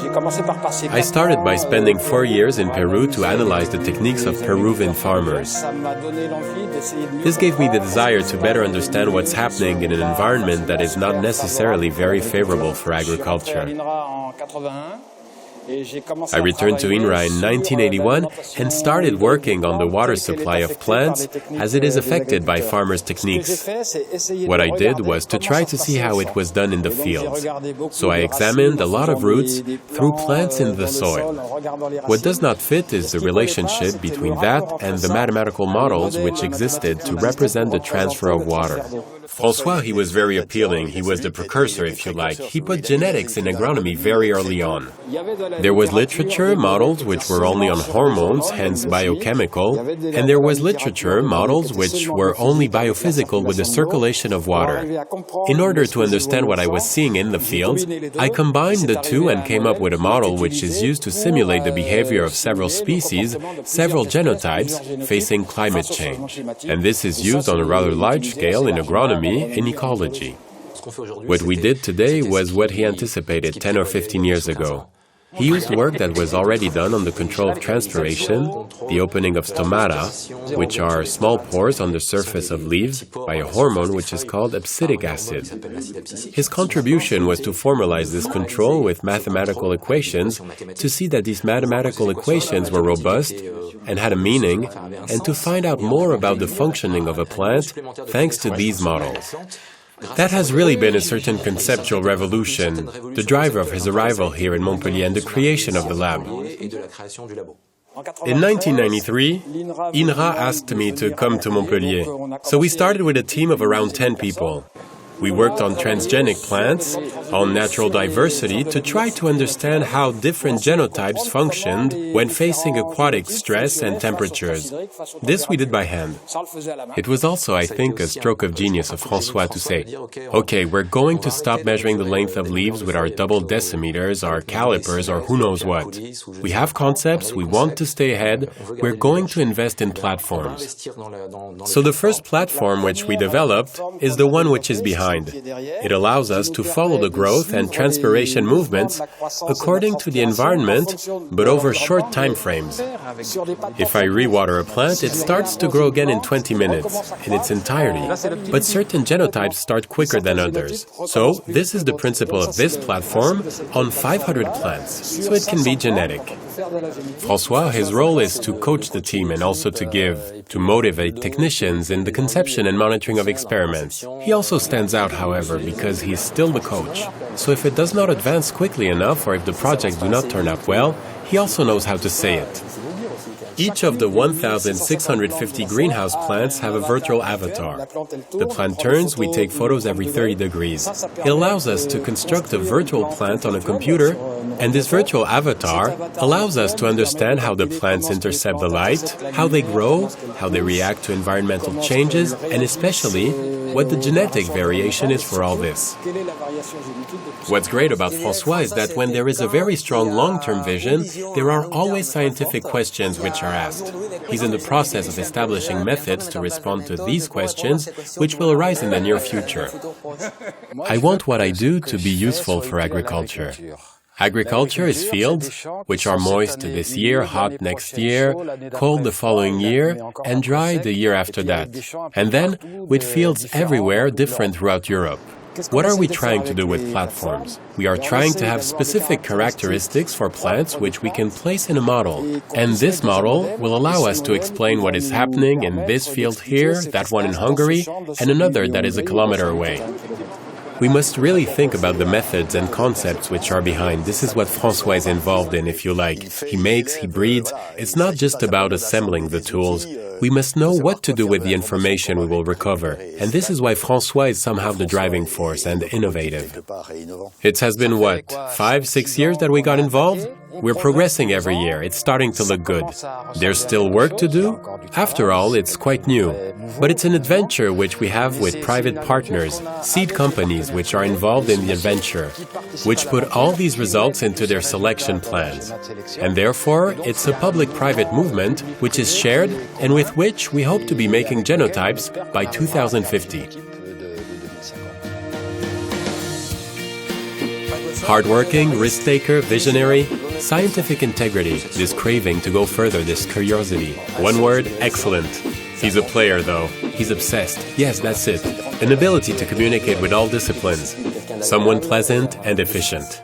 I started by spending 4 years in Peru to analyze the techniques of Peruvian farmers. This gave me the desire to better understand what's happening in an environment that is not necessarily very favorable for agriculture. I returned to INRA in 1981 and started working on the water supply of plants as it is affected by farmers' techniques. What I did was to try to see how it was done in the fields. So I examined a lot of roots through plants in the soil. What does not fit is the relationship between that and the mathematical models which existed to represent the transfer of water. François, he was very appealing. He was the precursor, if you like. He put genetics in agronomy very early on. There was literature, models which were only on hormones, hence biochemical, and there was literature, models which were only biophysical with the circulation of water. In order to understand what I was seeing in the fields, I combined the two and came up with a model which is used to simulate the behavior of several species, several genotypes, facing climate change. And this is used on a rather large scale in agronomy and ecology. What we did today was what he anticipated 10 or 15 years ago. He used work that was already done on the control of transpiration, the opening of stomata, which are small pores on the surface of leaves, by a hormone which is called abscisic acid. His contribution was to formalize this control with mathematical equations to see that these mathematical equations were robust and had a meaning, and to find out more about the functioning of a plant thanks to these models. That has really been a certain conceptual revolution, the driver of his arrival here in Montpellier and the creation of the lab. In 1993, INRA asked me to come to Montpellier, so we started with a team of around 10 people. We worked on transgenic plants, on natural diversity, to try to understand how different genotypes functioned when facing aquatic stress and temperatures. This we did by hand. It was also, I think, a stroke of genius of François to say, okay, we're going to stop measuring the length of leaves with our double decimeters, our calipers, or who knows what. We have concepts, we want to stay ahead, we're going to invest in platforms. So the first platform which we developed is the one which is behind. It allows us to follow the growth and transpiration movements according to the environment, but over short time frames. If I rewater a plant, it starts to grow again in 20 minutes, in its entirety. But certain genotypes start quicker than others. So, this is the principle of this platform on 500 plants, so it can be genetic. François, his role is to coach the team and also to motivate technicians in the conception and monitoring of experiments. He also stands out, however, because he's still the coach. So if it does not advance quickly enough or if the projects do not turn out well, he also knows how to say it. Each of the 1,650 greenhouse plants have a virtual avatar. The plant turns, we take photos every 30 degrees. It allows us to construct a virtual plant on a computer, and this virtual avatar allows us to understand how the plants intercept the light, how they grow, how they react to environmental changes, and especially what the genetic variation is for all this. What's great about François is that when there is a very strong long-term vision, there are always scientific questions which are asked. He's in the process of establishing methods to respond to these questions, which will arise in the near future. I want what I do to be useful for agriculture. Agriculture is fields, which are moist this year, hot next year, cold the following year, and dry the year after that. And then, with fields everywhere, different throughout Europe. What are we trying to do with platforms? We are trying to have specific characteristics for plants which we can place in a model. And this model will allow us to explain what is happening in this field here, that one in Hungary, and another that is a kilometer away. We must really think about the methods and concepts which are behind. This is what François is involved in, if you like. He makes, he breeds. It's not just about assembling the tools. We must know what to do with the information we will recover. And this is why François is somehow the driving force and innovative. It has been, 5-6 years that we got involved? We're progressing every year. It's starting to look good. There's still work to do. After all, it's quite new. But it's an adventure which we have with private partners, seed companies which are involved in the adventure, which put all these results into their selection plans. And therefore, it's a public-private movement which is shared and with which we hope to be making genotypes by 2050. Hardworking, risk-taker, visionary, scientific integrity, this craving to go further, this curiosity. One word, excellent. He's a player, though. He's obsessed. Yes, that's it. An ability to communicate with all disciplines. Someone pleasant and efficient.